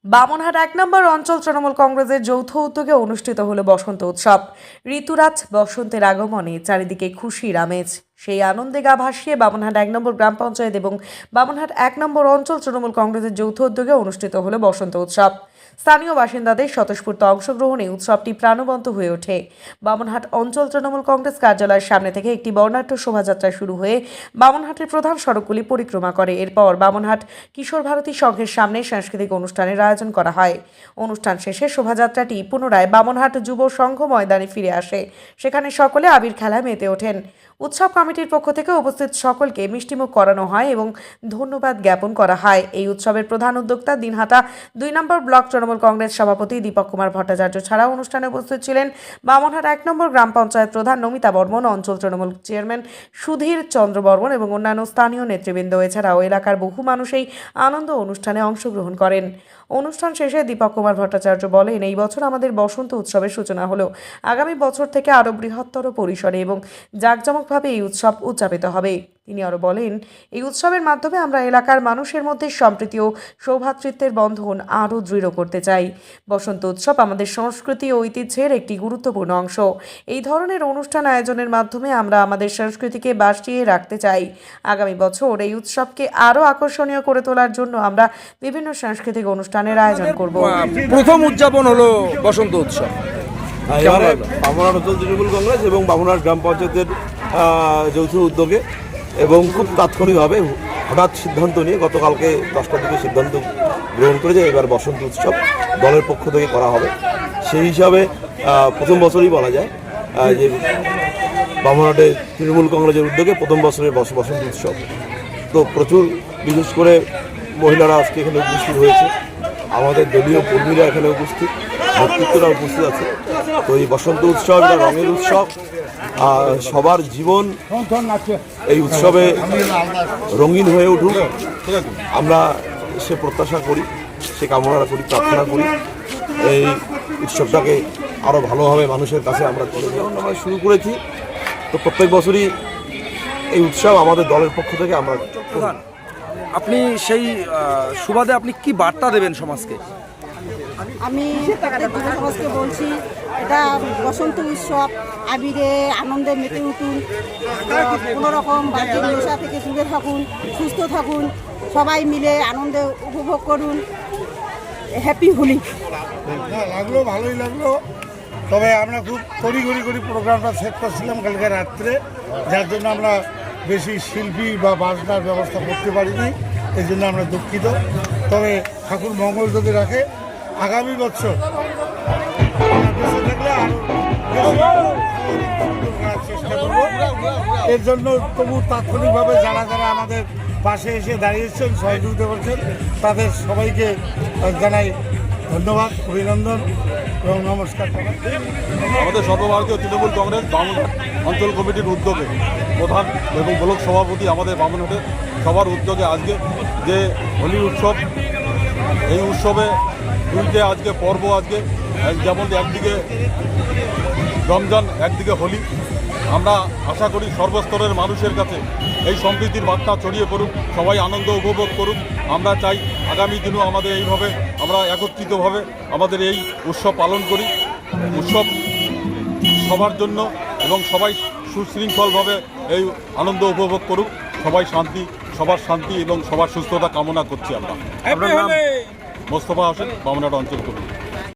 বামনহাট ১ নম্বর অঞ্চল তৃণমূল কংগ্রেসের যৌথ উদ্যোগে অনুষ্ঠিত হলো বসন্ত উৎসব। ঋতুরাজ বসন্তের আগমনে চারিদিকে খুশির আমেজ। সেই আনন্দে গা ভাসিয়ে বামনহাট ১ নম্বর গ্রাম পঞ্চায়েত এবং বামনহাট ১ নম্বর অঞ্চল তৃণমূল কংগ্রেসের যৌথ উদ্যোগে অনুষ্ঠিত হলো বসন্ত উৎসব। স্থানীয় বাসিন্দাদের স্বতঃস্ফূর্ত অংশগ্রহণে উৎসবটি প্রাণবন্ত হয়ে ওঠে। বামনহাট অঞ্চল তৃণমূল কংগ্রেস কার্যালয়ের সামনে থেকে একটি বর্ণাঢ্য শোভাযাত্রা শুরু হয়ে বামনহাটের প্রধান সড়কগুলি পরিক্রমা করে। এরপর বামনহাট কিশোর ভারতী সংঘের সামনে সাংস্কৃতিক অনুষ্ঠানের আয়োজন করা হয়। অনুষ্ঠান শেষে শোভাযাত্রাটি পুনরায় বামনহাট যুব সংঘ ময়দানে ফিরে আসে। সেখানে সকলে আবির খেলায় মেতে ওঠেন। উৎসব কমিটির পক্ষ থেকে উপস্থিত সকলকে মিষ্টিমুখ করানো হয় এবং ধন্যবাদ জ্ঞাপন করা হয়। এই উৎসবের প্রধান উদ্যোক্তা দিনহাটা ২ নম্বর ব্লক তৃণমূল কংগ্রেস সভাপতি দীপক কুমার ভট্টাচার্য ছাড়াও অনুষ্ঠানে উপস্থিত ছিলেন বামনহাট ১ নম্বর গ্রাম পঞ্চায়েত প্রধান নমিতা বর্মন, অঞ্চল তৃণমূল চেয়ারম্যান সুধীর চন্দ্র বর্মন এবং অন্যান্য স্থানীয় নেতৃবৃন্দ। এছাড়াও এলাকার বহু মানুষ এই আনন্দ অনুষ্ঠানে অংশগ্রহণ করেন। অনুষ্ঠান শেষে দীপক কুমার ভট্টাচার্য বলেন, এই বছর আমাদের বসন্ত উৎসবের সূচনা হলো। আগামী বছর থেকে আরও বৃহত্তর পরিসরে এবং জাঁকজমকভাবে এই উৎসব উদযাপিত হবে। তিনি আরও বলেন, এই উৎসবের মাধ্যমে আমরা এলাকার মানুষের মধ্যে সম্প্রীতি ও সৌভ্রাতৃত্বের বন্ধন আরও দৃঢ় করতে চাই। বসন্ত উৎসব আমাদের সংস্কৃতি ও ঐতিহ্যের একটি গুরুত্বপূর্ণ অংশ। এই ধরনের অনুষ্ঠান আয়োজনের মাধ্যমে আমরা আমাদের সংস্কৃতিকে বাঁচিয়ে রাখতে চাই। আগামী বছর এই উৎসবকে আরও আকর্ষণীয় করে তোলার জন্য আমরা বিভিন্ন সাংস্কৃতিক অনুষ্ঠানের আয়োজন করব। প্রথম উদযাপন হলো বসন্ত উৎসব। বামনহাট অঞ্চল তৃণমূল কংগ্রেস এবং বামনহাট গ্রাম পঞ্চায়েতের যৌথ উদ্যোগে এবং খুব তাৎক্ষণিকভাবে হঠাৎ সিদ্ধান্ত নিয়ে গতকালকে 10টার দিকে সিদ্ধান্ত গ্রহণ করে যে এবার বসন্ত উৎসব দলের পক্ষ থেকে করা হবে। সেই হিসাবে প্রথম বছরই বলা যায় যে বামনহাটে তৃণমূল কংগ্রেসের উদ্যোগে প্রথম বছরের বসন্ত উৎসব। তো প্রচুর, বিশেষ করে মহিলারা আজকে এখানে উপস্থিত হয়েছে, আমাদের দলীয় কর্মীরা এখানে উপস্থিত, নেতৃত্বরা উপস্থিত আছে। তো এই বসন্ত উৎসব এটা রঙের উৎসব। সবার জীবন এই উৎসবে রঙিন হয়ে উঠুক, আমরা সে প্রত্যাশা করি, সে কামনা করি, প্রার্থনা করি। এই উৎসবটাকে আরও ভালোভাবে মানুষের কাছে আমরা যেমন আমরা শুরু করেছি, তো প্রত্যেক বছরই এই উৎসব আমাদের দলের পক্ষ থেকে আমরা। আপনি সেই সুবাদে আপনি কি বার্তা দেবেন সমাজকে? আমি যুব সমাজকে বলছি, এটা বসন্ত উৎসব, আবিরে আনন্দে মেতে উঠুন, কোনো রকম বাজে নেশা থেকে দূরে থাকুন, সুস্থ থাকুন, সবাই মিলে আনন্দে উপভোগ করুন। হ্যাপি হোলি। লাগলো, ভালোই লাগলো। তবে আমরা খুব তড়িঘড়ি করে প্রোগ্রামটা সেট করছিলাম কালকে রাত্রে, যার জন্য আমরা বেশি শিল্পী বা বাজনার ব্যবস্থা করতে পারিনি, এই জন্য আমরা দুঃখিত। তবে ঠাকুর মঙ্গল যদি রাখে, আগামী বছর বেঁচে থাকলে আরও করার চেষ্টা করব। এর জন্য তবু তাৎক্ষণিকভাবে যারা যারা আমাদের পাশে এসে দাঁড়িয়েছেন, সহযোগিতা করছেন, তাদের সবাইকে জানাই ধন্যবাদ, অভিনন্দন এবং নমস্কার। আমাদের সর্বভারতীয় তৃণমূল কংগ্রেস বামনহাট অঞ্চল কমিটির উদ্যোগে প্রধান এবং ব্লক সভাপতি আমাদের বামনহাটে সবার উদ্যোগে আজকে যে হোলি উৎসব, এই উৎসবে দুইটে আজকে পর্ব। আজকে যেমন একদিকে রমজান, একদিকে হোলি। আমরা আশা করি সর্বস্তরের মানুষের কাছে এই সম্প্রীতির বার্তা ছড়িয়ে পড়ুক, সবাই আনন্দ উপভোগ করুক। আমরা চাই আগামী দিনেও আমাদের এইভাবে আমরা একত্রিতভাবে আমাদের এই উৎসব পালন করি। উৎসব সবার জন্য এবং সবাই সুশৃঙ্খলভাবে এই আনন্দ উপভোগ করুক। সবাই শান্তি, সবার শান্তি এবং সবার সুস্থতা কামনা করছি আমরা। আপনার নাম? মোস্তফা হোসেন, বামনহাট অঞ্চল কমিটি।